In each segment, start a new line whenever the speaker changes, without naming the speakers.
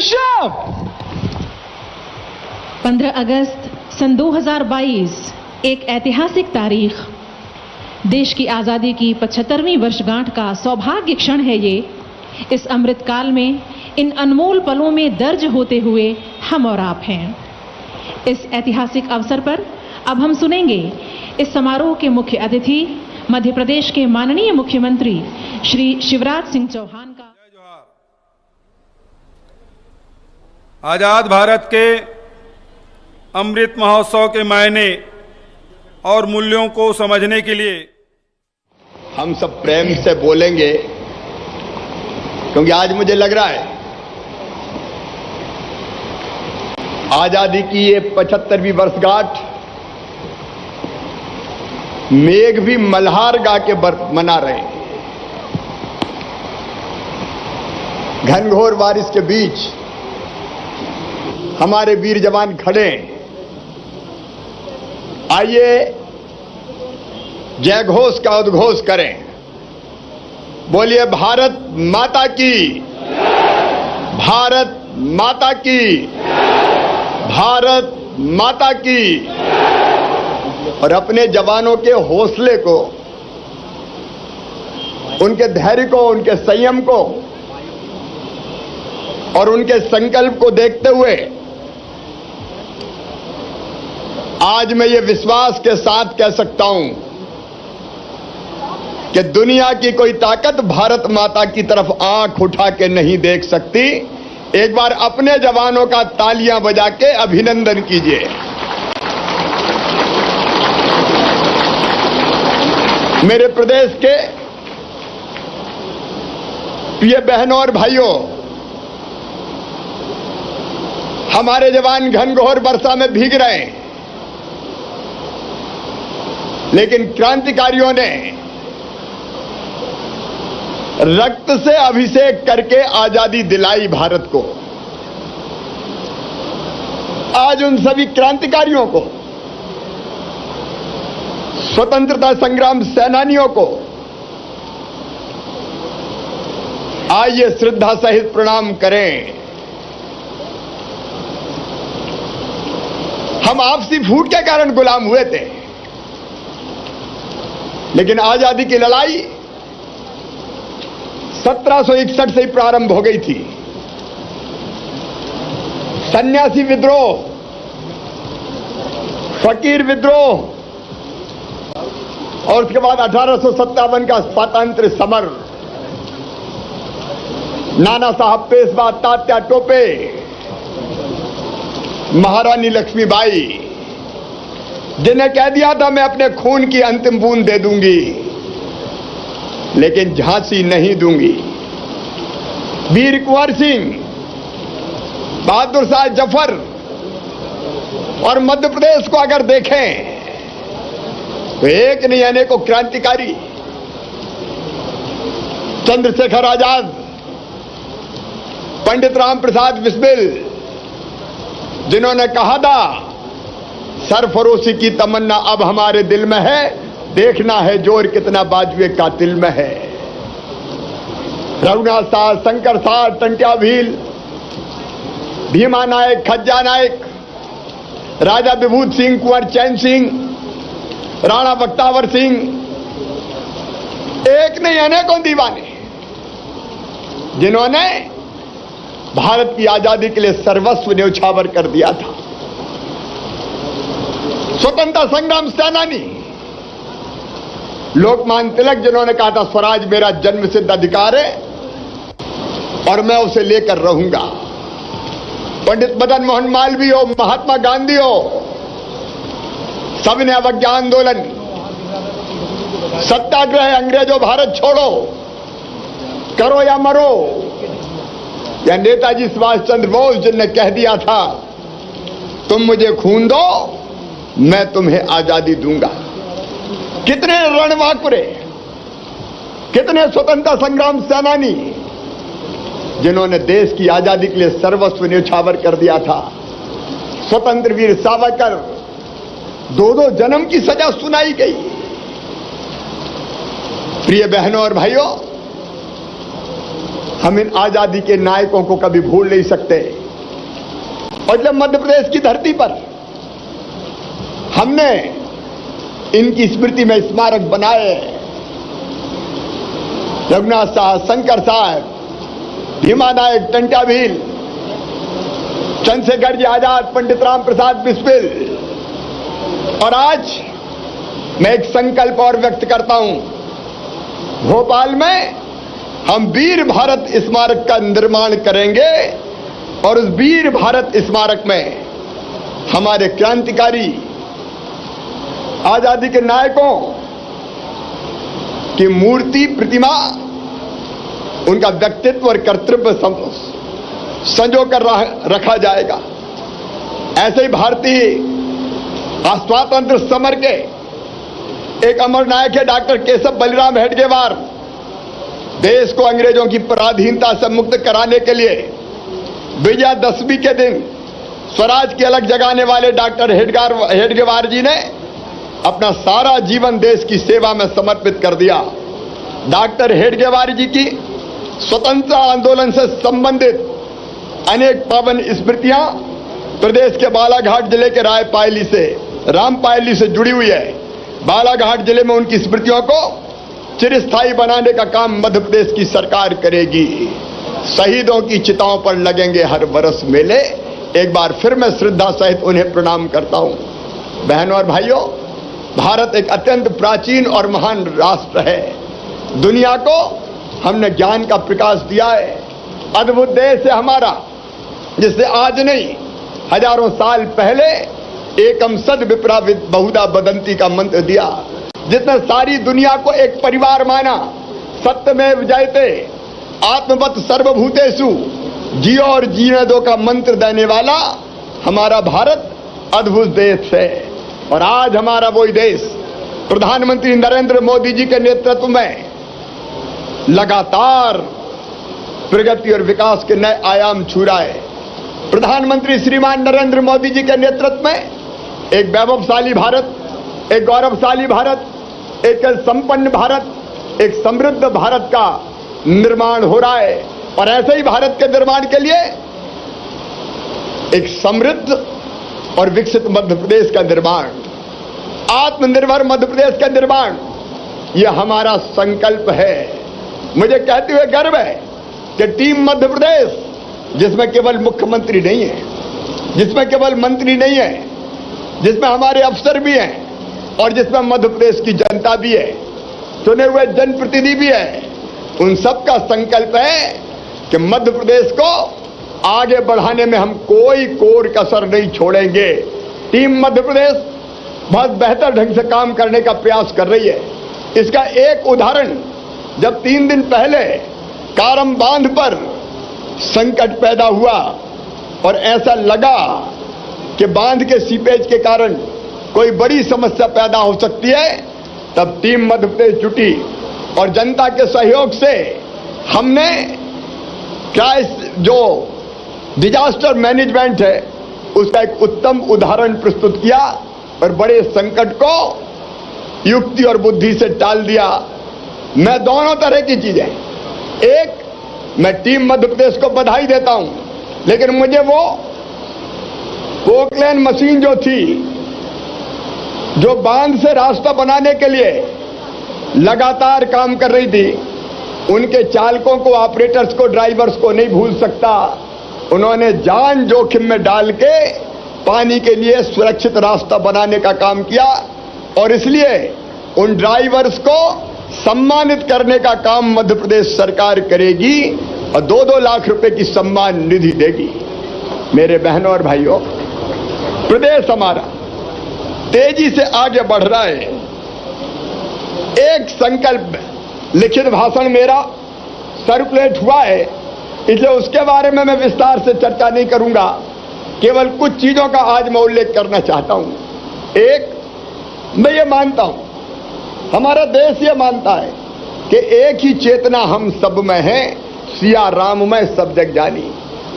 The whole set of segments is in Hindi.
Bishop!
15 अगस्त सन 2022 एक ऐतिहासिक तारीख। देश की आजादी की 75वीं वर्षगांठ का सौभाग्य क्षण है ये। इस अमृत काल में इन अनमोल पलों में दर्ज होते हुए हम और आप हैं। इस ऐतिहासिक अवसर पर अब हम सुनेंगे इस समारोह के मुख्य अतिथि मध्य प्रदेश के माननीय मुख्यमंत्री श्री शिवराज सिंह चौहान का।
आजाद भारत के अमृत महोत्सव के मायने और मूल्यों को समझने के लिए
हम सब प्रेम से बोलेंगे, क्योंकि आज मुझे लग रहा है आजादी की ये 75वीं वर्षगांठ मेघ भी मल्हार गा के मना रहे हैं। घनघोर बारिश के बीच हमारे वीर जवान खड़े हैं। आइए जय घोष का उद्घोष करें। बोलिए भारत माता की, भारत माता की, भारत माता की। और अपने जवानों के हौसले को, उनके धैर्य को, उनके संयम को और उनके संकल्प को देखते हुए आज मैं ये विश्वास के साथ कह सकता हूं कि दुनिया की कोई ताकत भारत माता की तरफ आंख उठा के नहीं देख सकती। एक बार अपने जवानों का तालियां बजा के अभिनंदन कीजिए। मेरे प्रदेश के प्रिय बहनों और भाइयों, हमारे जवान घनघोर वर्षा में भीग रहे हैं, लेकिन क्रांतिकारियों ने रक्त से अभिषेक करके आजादी दिलाई भारत को। आज उन सभी क्रांतिकारियों को, स्वतंत्रता संग्राम सेनानियों को आइए श्रद्धा सहित प्रणाम करें। हम आपसी फूट के कारण गुलाम हुए थे, लेकिन आजादी की लड़ाई 1761 से ही प्रारंभ हो गई थी। सन्यासी विद्रोह, फकीर विद्रोह और उसके बाद 1857 का स्वातंत्र्य समर, नाना साहब पेशवा, तात्या टोपे, महारानी लक्ष्मीबाई, जिन्हें कह दिया था मैं अपने खून की अंतिम बूंद दे दूंगी, लेकिन झांसी नहीं दूंगी। वीर कुंवर सिंह, बहादुर शाह जफर और मध्य प्रदेश को अगर देखें तो एक नहीं अनेकों क्रांतिकारी, चंद्रशेखर आजाद, पंडित राम प्रसाद बिस्मिल, जिन्होंने कहा था सरफरोशी की तमन्ना अब हमारे दिल में है, देखना है जोर कितना बाजुए कातिल में है। रघुनाथ साह, शंकर साह, टंट्या भील, भीमा नायक, खज्जा नायक, राजा विभूत सिंह, कुंवर चैन सिंह, राणा बख्तावर सिंह, एक नहीं अनेकों दीवाने, जिन्होंने भारत की आजादी के लिए सर्वस्व न्यौछावर कर दिया था। स्वतंत्रता संग्राम सेनानी लोकमान्य तिलक, जिन्होंने कहा था स्वराज मेरा जन्मसिद्ध अधिकार है और मैं उसे लेकर रहूंगा। पंडित मदन मोहन मालवीय हो, महात्मा गांधी हो, सबने अवज्ञा आंदोलन, सत्याग्रह, अंग्रेजों भारत छोड़ो, करो या मरो, या नेताजी सुभाष चंद्र बोस, जिनने कह दिया था तुम मुझे खून दो मैं तुम्हें आजादी दूंगा। कितने रणबांकुरे, कितने स्वतंत्रता संग्राम सेनानी, जिन्होंने देश की आजादी के लिए सर्वस्व न्यौछावर कर दिया था। स्वतंत्र वीर सावरकर, 2-2 जन्म की सजा सुनाई गई। प्रिय बहनों और भाइयों, हम इन आजादी के नायकों को कभी भूल नहीं सकते। और जब मध्य प्रदेश की धरती पर हमने इनकी स्मृति में स्मारक बनाए, रघुनाथ साहब, शंकर साहब, भीमा नायक, टंटा भील, चंद्रशेखर जी आजाद, पंडित राम प्रसाद बिस्मिल, और आज मैं एक संकल्प और व्यक्त करता हूं। भोपाल में हम वीर भारत स्मारक का निर्माण करेंगे और उस वीर भारत स्मारक में हमारे क्रांतिकारी आजादी के नायकों की मूर्ति, प्रतिमा, उनका व्यक्तित्व और कर्तव्य संजो कर रखा जाएगा। ऐसे ही भारतीय स्वातंत्र समर के एक अमर नायक है डॉक्टर केशव बलिराम हेडगेवार। देश को अंग्रेजों की पराधीनता से मुक्त कराने के लिए विजयादशमी के दिन स्वराज की अलग जगाने वाले डॉक्टर हेडगेवार जी ने अपना सारा जीवन देश की सेवा में समर्पित कर दिया। डॉक्टर हेडगेवार जी की स्वतंत्रता आंदोलन से संबंधित अनेक पावन स्मृतियां प्रदेश के बालाघाट जिले के रामपायली से जुड़ी हुई है। बालाघाट जिले में उनकी स्मृतियों को चिरस्थायी बनाने का काम मध्य प्रदेश की सरकार करेगी। शहीदों की चिताओं पर लगेंगे हर बरस मेले। एक बार फिर मैं श्रद्धा सहित उन्हें प्रणाम करता हूं। बहनों और भाइयों, भारत एक अत्यंत प्राचीन और महान राष्ट्र है। दुनिया को हमने ज्ञान का प्रकाश दिया है। अद्भुत देश है हमारा, जिससे आज नहीं हजारों साल पहले एकम सद विप्रा बहुधा बदंती का मंत्र दिया, जिसने सारी दुनिया को एक परिवार माना। सत्यमेव जयते, आत्मवत सर्वभूतेषु, जियो और जीने दो का मंत्र देने वाला हमारा भारत अद्भुत देश है। और आज हमारा वही देश प्रधानमंत्री नरेंद्र मोदी जी के नेतृत्व में लगातार प्रगति और विकास के नए आयाम छू रहा है। प्रधानमंत्री श्रीमान नरेंद्र मोदी जी के नेतृत्व में एक वैभवशाली भारत, एक गौरवशाली भारत, एक संपन्न भारत, एक समृद्ध भारत का निर्माण हो रहा है। और ऐसे ही भारत के निर्माण के लिए एक समृद्ध और विकसित मध्य प्रदेश का निर्माण, आत्मनिर्भर मध्य प्रदेश का निर्माण, यह हमारा संकल्प है। मुझे कहते हुए गर्व है कि टीम मध्य प्रदेश, जिसमें केवल मुख्यमंत्री नहीं है, जिसमें केवल मंत्री नहीं है, जिसमें हमारे अफसर भी हैं और जिसमें मध्य प्रदेश की जनता भी है, चुने हुए जनप्रतिनिधि भी है, उन सबका संकल्प है कि मध्य प्रदेश को आगे बढ़ाने में हम कोई कोर कसर नहीं छोड़ेंगे। टीम मध्य प्रदेश बहुत बेहतर ढंग से काम करने का प्रयास कर रही है। इसका एक उदाहरण, जब 3 दिन पहले कारम बांध पर संकट पैदा हुआ और ऐसा लगा कि बांध के सीपेज के कारण कोई बड़ी समस्या पैदा हो सकती है, तब टीम मध्य प्रदेश जुटी और जनता के सहयोग से हमने जो डिजास्टर मैनेजमेंट है उसका एक उत्तम उदाहरण प्रस्तुत किया और बड़े संकट को युक्ति और बुद्धि से टाल दिया। मैं दोनों तरह की चीजें, एक, मैं टीम मध्य प्रदेश को बधाई देता हूं, लेकिन मुझे वो पोकलैंड मशीन जो थी, जो बांध से रास्ता बनाने के लिए लगातार काम कर रही थी, उनके चालकों को, ऑपरेटर्स को, ड्राइवर्स को नहीं भूल सकता। उन्होंने जान जोखिम में डाल के पानी के लिए सुरक्षित रास्ता बनाने का काम किया और इसलिए उन ड्राइवर्स को सम्मानित करने का काम मध्य प्रदेश सरकार करेगी और 2-2 लाख रुपए की सम्मान निधि देगी। मेरे बहनों और भाइयों, प्रदेश हमारा तेजी से आगे बढ़ रहा है। एक संकल्प लिखित भाषण मेरा सर्कुलेट हुआ है, इसलिए उसके बारे में मैं विस्तार से चर्चा नहीं करूंगा, केवल कुछ चीजों का आज मैं उल्लेख करना चाहता हूं। एक, मैं ये मानता हूं, हमारा देश ये मानता है कि एक ही चेतना हम सब में है, सिया राम में सब जग जानी।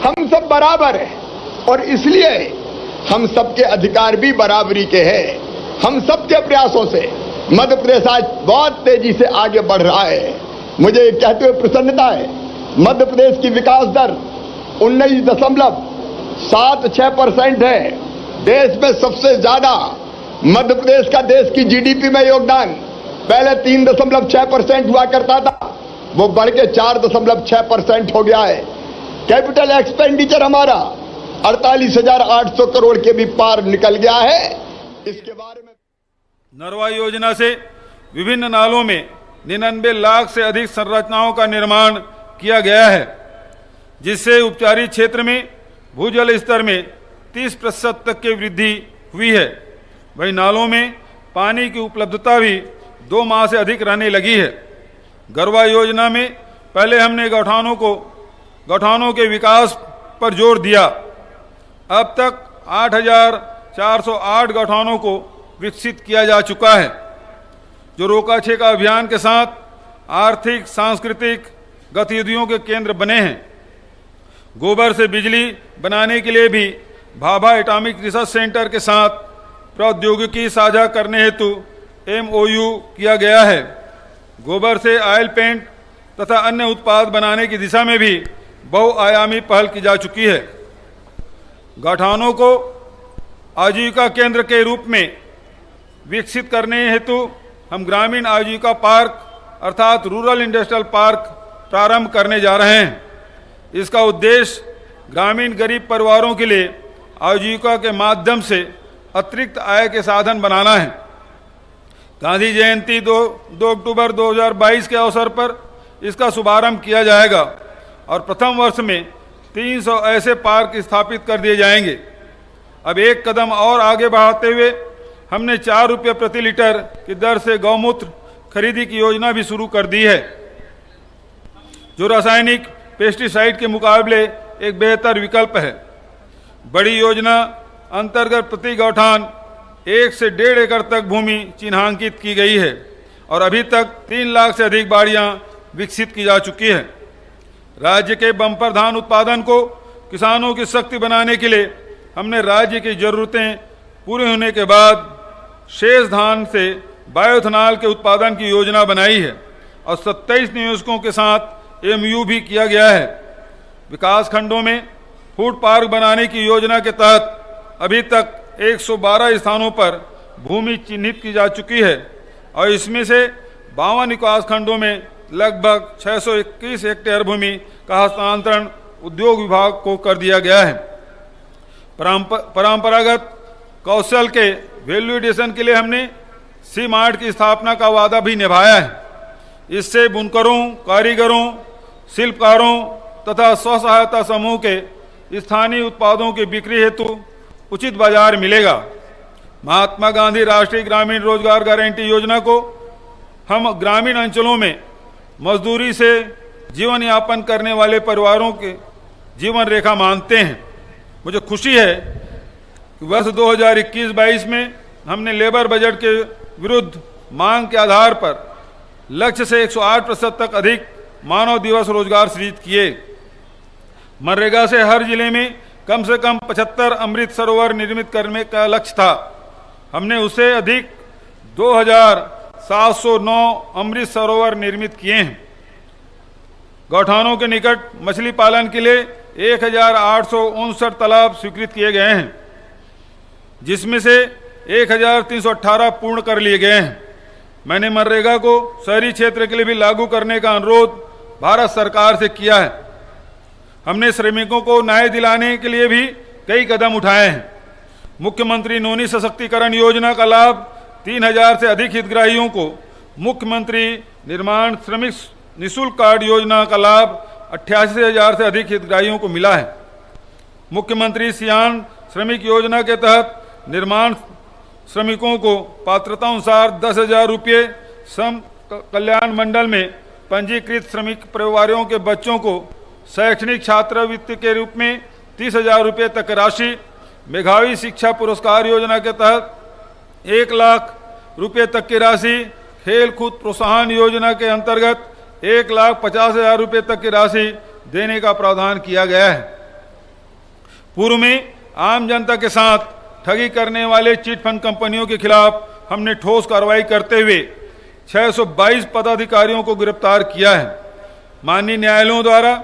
हम सब बराबर हैं और इसलिए हम सबके अधिकार भी बराबरी के हैं। हम सबके प्रयासों से मध्य प्रदेश आज बहुत तेजी से आगे बढ़ रहा है। मुझे कहते हुए प्रसन्नता है मध्य प्रदेश की विकास दर 19.76% है। देश में सबसे ज्यादा मध्य प्रदेश का देश की जीडीपी में योगदान पहले 3.6% हुआ करता था, वो बढ़ के 4.6% हो गया है। कैपिटल एक्सपेंडिचर हमारा 48,800 करोड़ के भी पार निकल गया है। इसके बारे में
नरवा योजना से विभिन्न नालों में 99 लाख से अधिक संरचनाओं का निर्माण किया गया है, जिससे उपचारी क्षेत्र में भूजल स्तर में 30% तक की वृद्धि हुई है। वहीं नालों में पानी की उपलब्धता भी 2 माह से अधिक रहने लगी है। गरवा योजना में पहले हमने गौठानों के विकास पर जोर दिया। अब तक 8,408 गौठानों को विकसित किया जा चुका है, जो रोका छेका अभियान के साथ आर्थिक सांस्कृतिक गतिविधियों के केंद्र बने हैं। गोबर से बिजली बनाने के लिए भी भाभा एटॉमिक रिसर्च सेंटर के साथ प्रौद्योगिकी साझा करने हेतु MOU किया गया है। गोबर से ऑयल पेंट तथा अन्य उत्पाद बनाने की दिशा में भी बहुआयामी पहल की जा चुकी है। गौठानों को आजीविका केंद्र के रूप में विकसित करने हेतु हम ग्रामीण आजीविका पार्क अर्थात रूरल इंडस्ट्रियल पार्क प्रारंभ करने जा रहे हैं। इसका उद्देश्य ग्रामीण गरीब परिवारों के लिए आजीविका के माध्यम से अतिरिक्त आय के साधन बनाना है। गांधी जयंती 2 अक्टूबर 2022 के अवसर पर इसका शुभारंभ किया जाएगा और प्रथम वर्ष में 300 ऐसे पार्क स्थापित कर दिए जाएंगे। अब एक कदम और आगे बढ़ाते हुए हमने 4 रुपये प्रति लीटर की दर से गौमूत्र खरीदी की योजना भी शुरू कर दी है, जो रासायनिक पेस्टिसाइड के मुकाबले एक बेहतर विकल्प है। बड़ी योजना अंतर्गत प्रति गौठान 1 से 1.5 एकड़ तक भूमि चिन्हांकित की गई है और अभी तक 3 लाख से अधिक बाड़ियां विकसित की जा चुकी है। राज्य के बम्पर धान उत्पादन को किसानों की शक्ति बनाने के लिए हमने राज्य की जरूरतें पूरी होने के बाद शेष धान से बायोएथेनॉल के उत्पादन की योजना बनाई है और 27 निवेशकों के साथ MOU भी किया गया है। विकास खंडों में फूड पार्क बनाने की योजना के तहत अभी तक 112 स्थानों पर भूमि चिन्हित की जा चुकी है और इसमें से 52 विकास खंडों में लगभग 621 हेक्टेयर भूमि का हस्तांतरण उद्योग विभाग को कर दिया गया है। परंपरागत कौशल के वैल्यू एडिशन के लिए हमने C-Mart की स्थापना का वादा भी निभाया है। इससे बुनकरों, कारीगरों, शिल्पकारों तथा स्व सहायता समूह के स्थानीय उत्पादों की बिक्री हेतु उचित बाजार मिलेगा। महात्मा गांधी राष्ट्रीय ग्रामीण रोजगार गारंटी योजना को हम ग्रामीण अंचलों में मजदूरी से जीवन यापन करने वाले परिवारों के जीवन रेखा मानते हैं। मुझे खुशी है कि वर्ष 2021-22 में हमने लेबर बजट के विरुद्ध मांग के आधार पर लक्ष्य से 108% तक अधिक मानव दिवस रोजगार सृजित किए। मनरेगा से हर जिले में कम से कम 75 अमृत सरोवर निर्मित करने का लक्ष्य था। हमने उससे अधिक 2,709 अमृत सरोवर निर्मित किए हैं। गौठानों के निकट मछली पालन के लिए 1,859 तालाब स्वीकृत किए गए हैं, जिसमें से 1,318 पूर्ण कर लिए गए हैं। मैंने मनरेगा को शहरी क्षेत्र के लिए भी लागू करने का अनुरोध भारत सरकार से किया है। हमने श्रमिकों को न्याय दिलाने के लिए भी कई कदम उठाए हैं। मुख्यमंत्री नोनी सशक्तिकरण योजना का लाभ 3,000 से अधिक हितग्राहियों को, मुख्यमंत्री निर्माण श्रमिक निःशुल्क कार्ड योजना का लाभ 88,000 से अधिक हितग्राहियों को मिला है। मुख्यमंत्री सियान श्रमिक योजना के तहत निर्माण श्रमिकों को पात्रता अनुसार 10,000 रुपये, श्रम कल्याण मंडल में पंजीकृत श्रमिक परिवारों के बच्चों को शैक्षणिक छात्रवृत्ति के रूप में 30,000 रुपये तक राशि, मेधावी शिक्षा पुरस्कार योजना के तहत 1 लाख रुपये तक की राशि, खेल कूद प्रोत्साहन योजना के अंतर्गत 1,50,000 रुपये तक की राशि देने का प्रावधान किया गया है। पूर्व में आम जनता के साथ ठगी करने वाले चिट फंड कंपनियों के खिलाफ हमने ठोस कार्रवाई करते हुए 622 पदाधिकारियों को गिरफ्तार किया है। माननीय न्यायालयों द्वारा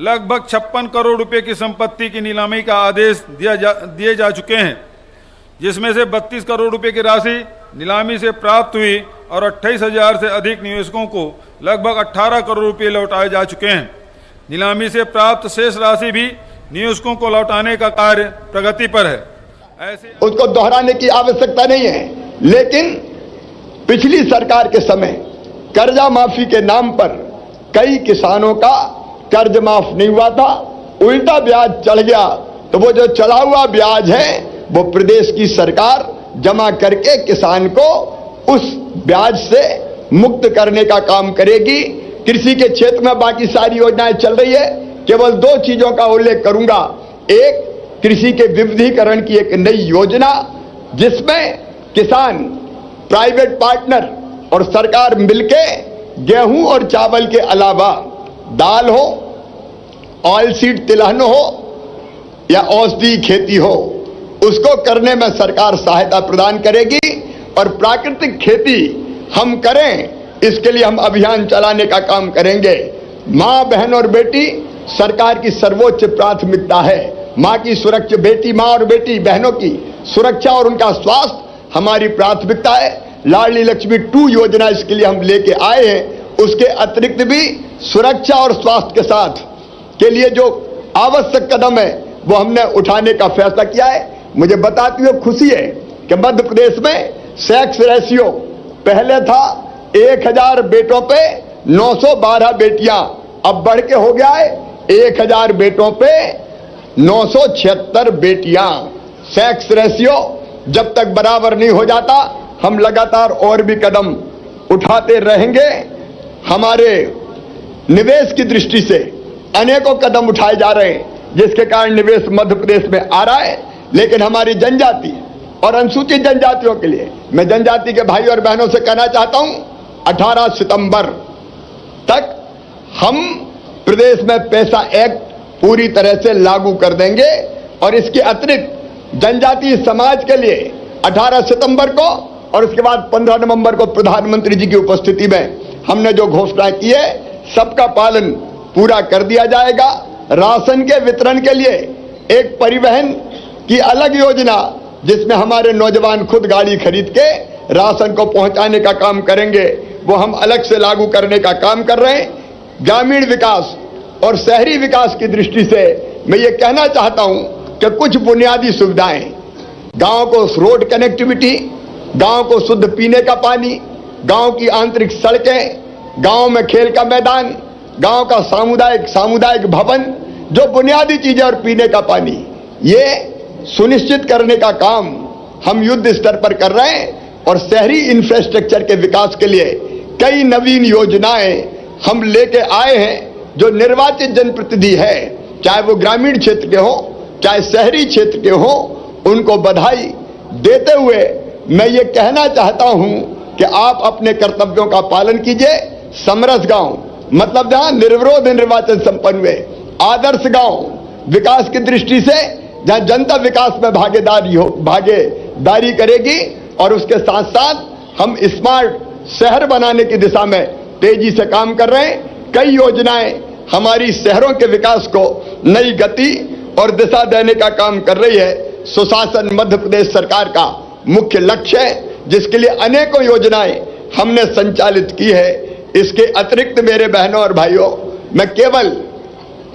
लगभग 56 करोड़ रुपए की संपत्ति की नीलामी का आदेश दिए जा चुके हैं, जिसमें से 32 करोड़ रुपए की राशि नीलामी से प्राप्त हुई और 28,000 से अधिक निवेशकों को लगभग 18 करोड़ रुपए लौटाए जा चुके हैं। नीलामी से प्राप्त शेष राशि भी निवेशकों को लौटाने का कार्य प्रगति पर है। ऐसे
उसको दोहराने की आवश्यकता नहीं है, लेकिन पिछली सरकार के समय कर्जा माफी के नाम पर कई किसानों का कर्ज माफ नहीं हुआ था, उल्टा ब्याज चढ़ गया। तो वो जो चढ़ा हुआ ब्याज है वो प्रदेश की सरकार जमा करके किसान को उस ब्याज से मुक्त करने का काम करेगी। कृषि के क्षेत्र में बाकी सारी योजनाएं चल रही है, केवल 2 चीजों का उल्लेख करूंगा। एक, कृषि के विविधीकरण की एक नई योजना, जिसमें किसान, प्राइवेट पार्टनर और सरकार मिलके गेहूं और चावल के अलावा दाल हो, ऑयल सीड तिलहन हो या औषधि खेती हो, उसको करने में सरकार सहायता प्रदान करेगी। और प्राकृतिक खेती हम करें, इसके लिए हम अभियान चलाने का काम करेंगे। मां, बहन और बेटी सरकार की सर्वोच्च प्राथमिकता है। मां की सुरक्षा, मां और बेटी बहनों की सुरक्षा और उनका स्वास्थ्य हमारी प्राथमिकता है। लाडली लक्ष्मी 2 योजना इसके लिए हम लेके आए हैं। उसके अतिरिक्त भी सुरक्षा और स्वास्थ्य के साथ के लिए जो आवश्यक कदम है वो हमने उठाने का फैसला किया है। मुझे बताते हुए खुशी है कि मध्य प्रदेश में सेक्स रेशियो पहले था 1000 बेटों पे 912 बेटियां, अब बढ़ के हो गया है 1000 बेटों पे 976 बेटियां। सेक्स रेशियो जब तक बराबर नहीं हो जाता, हम लगातार और भी कदम उठाते रहेंगे। हमारे निवेश की दृष्टि से अनेकों कदम उठाए जा रहे हैं, जिसके कारण निवेश मध्य प्रदेश में आ रहा है। लेकिन हमारी जनजाति और अनुसूचित जनजातियों के लिए मैं जनजाति के भाई और बहनों से कहना चाहता हूं, 18 सितंबर तक हम प्रदेश में पैसा एक्ट पूरी तरह से लागू कर देंगे। और इसके अतिरिक्त जनजातीय समाज के लिए 18 सितंबर को और उसके बाद 15 नवंबर को प्रधानमंत्री जी की उपस्थिति में हमने जो घोषणा की है, सबका पालन पूरा कर दिया जाएगा। राशन के वितरण के लिए एक परिवहन की अलग योजना, जिसमें हमारे नौजवान खुद गाड़ी खरीद के राशन को पहुंचाने का काम करेंगे, वो हम अलग से लागू करने का काम कर रहे हैं। ग्रामीण विकास और शहरी विकास की दृष्टि से मैं ये कहना चाहता हूं कि कुछ बुनियादी सुविधाएं, गांव को रोड कनेक्टिविटी, गांव को शुद्ध पीने का पानी, गांव की आंतरिक सड़कें, गांव में खेल का मैदान, गांव का सामुदायिक भवन, जो बुनियादी चीजें और पीने का पानी, ये सुनिश्चित करने का काम हम युद्ध स्तर पर कर रहे हैं। और शहरी इंफ्रास्ट्रक्चर के विकास के लिए कई नवीन योजनाएं हम लेके आए हैं। जो निर्वाचित जनप्रतिनिधि है, चाहे वो ग्रामीण क्षेत्र के हो चाहे शहरी क्षेत्र के हो, उनको बधाई देते हुए मैं ये कहना चाहता हूं कि आप अपने कर्तव्यों का पालन कीजिए। समरस गांव मतलब जहां निर्विरोध निर्वाचन संपन्न हुए, आदर्श गांव विकास की दृष्टि से जहां जनता विकास में भागीदारी करेगी, और उसके साथ साथ हम स्मार्ट शहर बनाने की दिशा में तेजी से काम कर रहे हैं। कई योजनाएं हमारी शहरों के विकास को नई गति और दिशा देने का काम कर रही है। सुशासन मध्य प्रदेश सरकार का मुख्य लक्ष्य है, जिसके लिए अनेकों योजनाएं हमने संचालित की है। इसके अतिरिक्त मेरे बहनों और भाइयों, मैं केवल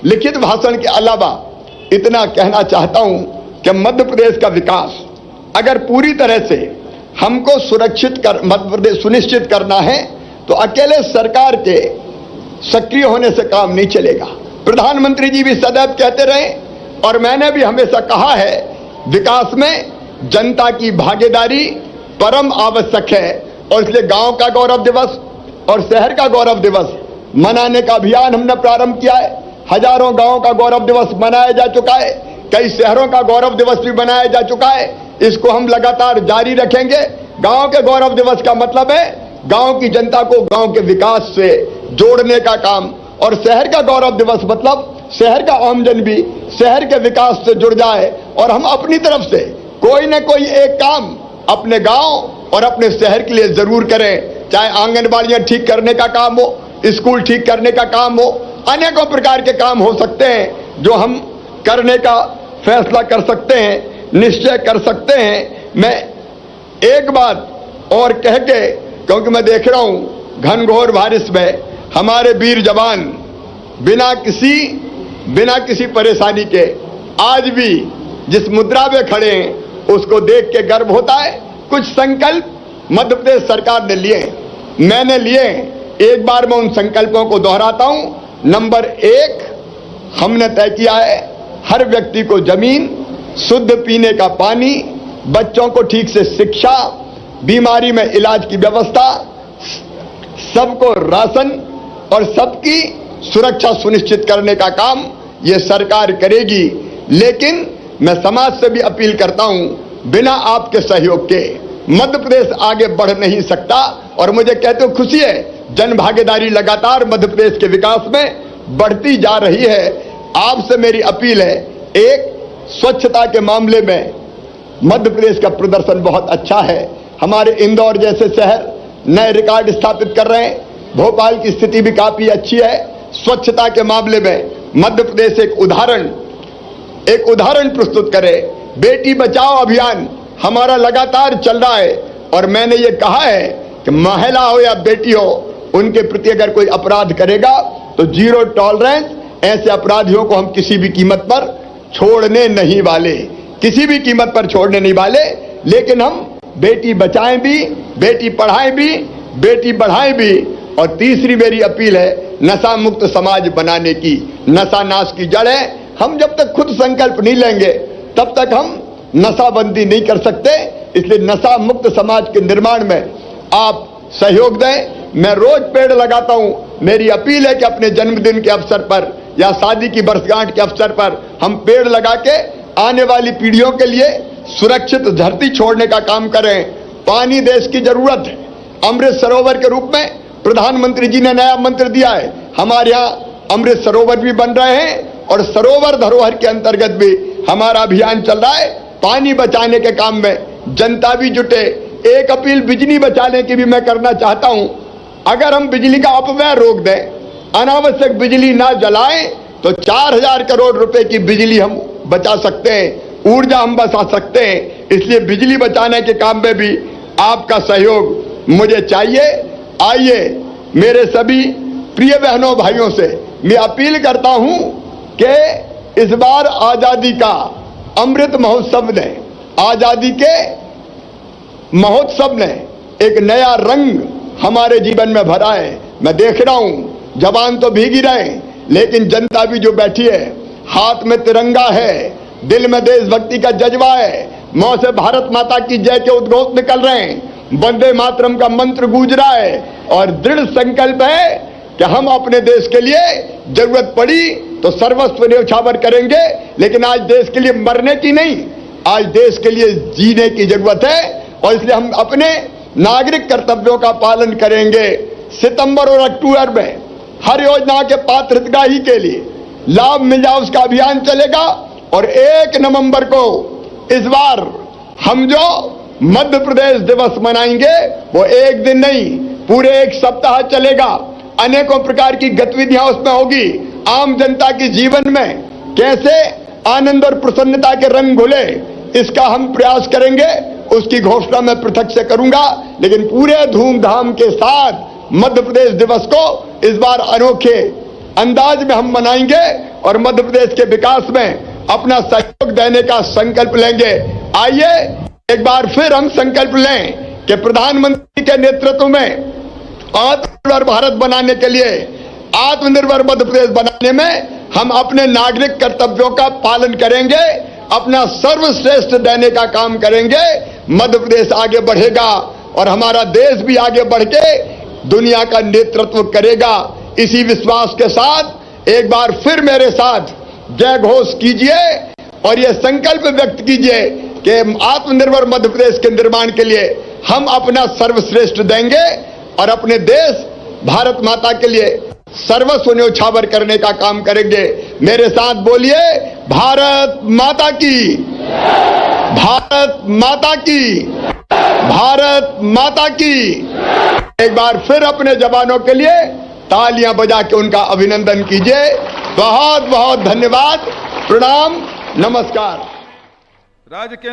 लिखित भाषण के अलावा इतना कहना चाहता हूं कि मध्य प्रदेश का विकास अगर पूरी तरह से हमको मध्य प्रदेश सुनिश्चित करना है, तो अकेले सरकार के सक्रिय होने से काम नहीं चलेगा। प्रधानमंत्री जी भी सदैव कहते रहे और मैंने भी हमेशा कहा है, विकास में जनता की भागीदारी परम आवश्यक है। और इसलिए गांव का गौरव दिवस और शहर का गौरव दिवस मनाने का अभियान हमने प्रारंभ किया है। हजारों गांवों का गौरव दिवस मनाया जा चुका है, कई शहरों का गौरव दिवस भी मनाया जा चुका है। इसको हम लगातार जारी रखेंगे। गांव के गौरव दिवस का मतलब है गांव की जनता को गांव के विकास से जोड़ने का काम, और शहर का गौरव दिवस मतलब शहर का आमजन भी शहर के विकास से जुड़ जाए और हम अपनी तरफ से कोई न कोई एक काम अपने गांव और अपने शहर के लिए जरूर करें। चाहे आंगनबाड़ियां ठीक करने का काम हो, स्कूल ठीक करने का काम हो, अनेकों प्रकार के काम हो सकते हैं जो हम करने का फैसला कर सकते हैं, निश्चय कर सकते हैं। मैं एक बात और कह के, क्योंकि मैं देख रहा हूं घनघोर बारिश में हमारे वीर जवान बिना किसी परेशानी के आज भी जिस मुद्रा में खड़े हैं उसको देख के गर्व होता है। कुछ संकल्प मध्य प्रदेश सरकार ने लिए, मैंने लिए। एक बार मैं उन संकल्पों को दोहराता हूं। नंबर 1, हमने तय किया है हर व्यक्ति को जमीन, शुद्ध पीने का पानी, बच्चों को ठीक से शिक्षा, बीमारी में इलाज की व्यवस्था, सबको राशन और सबकी सुरक्षा सुनिश्चित करने का काम ये सरकार करेगी। लेकिन मैं समाज से भी अपील करता हूं, बिना आपके सहयोग के मध्य प्रदेश आगे बढ़ नहीं सकता। और मुझे कहते हो खुशी है, जन भागीदारी लगातार मध्य प्रदेश के विकास में बढ़ती जा रही है। आपसे मेरी अपील है, एक, स्वच्छता के मामले में मध्य प्रदेश का प्रदर्शन बहुत अच्छा है। हमारे इंदौर जैसे शहर नए रिकॉर्ड स्थापित कर रहे हैं, भोपाल की स्थिति भी काफी अच्छी है। स्वच्छता के मामले में मध्य प्रदेश एक उदाहरण प्रस्तुत करे। बेटी बचाओ अभियान हमारा लगातार चल रहा है और मैंने ये कहा है कि महिला हो या बेटी हो, उनके प्रति अगर कोई अपराध करेगा तो जीरो टॉलरेंस, ऐसे अपराधियों को हम किसी भी कीमत पर छोड़ने नहीं वाले, किसी भी कीमत पर छोड़ने नहीं वाले। लेकिन हम बेटी बचाएं भी, बेटी पढ़ाएं भी, बेटी बढ़ाएं भी। और तीसरी मेरी अपील है नशा मुक्त समाज बनाने की। नशा नाश की जड़ है। हम जब तक खुद संकल्प नहीं लेंगे तब तक हम नशाबंदी नहीं कर सकते। इसलिए नशा मुक्त समाज के निर्माण में आप सहयोग दें। मैं रोज पेड़ लगाता हूं। मेरी अपील है कि अपने जन्मदिन के अवसर पर या शादी की वर्षगांठ के अवसर पर हम पेड़ लगा के आने वाली पीढ़ियों के लिए सुरक्षित धरती छोड़ने का काम करें। पानी देश की जरूरत है। अमृत सरोवर के रूप में प्रधानमंत्री जी ने नया मंत्र दिया है। हमारे यहाँ अमृत सरोवर भी बन रहे हैं और सरोवर धरोहर के अंतर्गत भी हमारा अभियान चल रहा है। पानी बचाने के काम में जनता भी जुटे। एक अपील बिजली बचाने की भी मैं करना चाहता हूं। अगर हम बिजली का अपव्यय रोक दें, अनावश्यक बिजली ना जलाएं, तो 4000 करोड़ रुपए की बिजली हम बचा सकते हैं, ऊर्जा हम बचा सकते हैं। इसलिए बिजली बचाने के काम में भी आपका सहयोग मुझे चाहिए। आइए, मेरे सभी प्रिय बहनों भाइयों से मैं अपील करता हूं कि इस बार आजादी का अमृत महोत्सव ने, आजादी के महोत्सव ने एक नया रंग हमारे जीवन में भरा है। मैं देख रहा हूं जवान तो भीग ही रहे, लेकिन जनता भी जो बैठी है, हाथ में तिरंगा है, दिल में देशभक्ति का जज्बा है, मुंह से भारत माता की जय के उद्घोष निकल रहे हैं, वंदे मातरम का मंत्र गूंज रहा है और दृढ़ संकल्प है कि हम अपने देश के लिए जरूरत पड़ी तो सर्वस्व न्यौछावर करेंगे। लेकिन आज देश के लिए मरने की नहीं, आज देश के लिए जीने की जरूरत है और इसलिए हम अपने नागरिक कर्तव्यों का पालन करेंगे। सितंबर और अक्टूबर में हर योजना के पात्र हितग्राही के लिए लाभ मिल जाए उसका अभियान चलेगा। और 1 नवंबर को इस बार हम जो मध्य प्रदेश दिवस मनाएंगे वो एक दिन नहीं, पूरे 1 सप्ताह चलेगा। अनेकों प्रकार की गतिविधियां उसमें होगी। आम जनता के जीवन में कैसे आनंद और प्रसन्नता के रंग घुले, इसका हम प्रयास करेंगे। उसकी घोषणा मैं पृथक से करूंगा, लेकिन पूरे धूमधाम के साथ मध्य प्रदेश दिवस को इस बार अनोखे अंदाज में हम मनाएंगे और मध्य प्रदेश के विकास में अपना सहयोग देने का संकल्प लेंगे। आइए एक बार फिर हम संकल्प लें कि प्रधानमंत्री के नेतृत्व में आत्मनिर्भर भारत बनाने के लिए, आत्मनिर्भर मध्य प्रदेश बनाने में हम अपने नागरिक कर्तव्यों का पालन करेंगे, अपना सर्वश्रेष्ठ देने का काम करेंगे। मध्य प्रदेश आगे बढ़ेगा और हमारा देश भी आगे बढ़ के दुनिया का नेतृत्व करेगा। इसी विश्वास के साथ एक बार फिर मेरे साथ जय घोष कीजिए और यह संकल्प व्यक्त कीजिए कि आत्मनिर्भर मध्य प्रदेश के निर्माण के लिए हम अपना सर्वश्रेष्ठ देंगे और अपने देश भारत माता के लिए सर्वस्व न्यौछावर करने का काम करेंगे। मेरे साथ बोलिए, भारत माता की, भारत माता की, भारत माता की। एक बार फिर अपने जवानों के लिए तालियां बजा के उनका अभिनंदन कीजिए। बहुत बहुत धन्यवाद, प्रणाम, नमस्कार।
राज्य के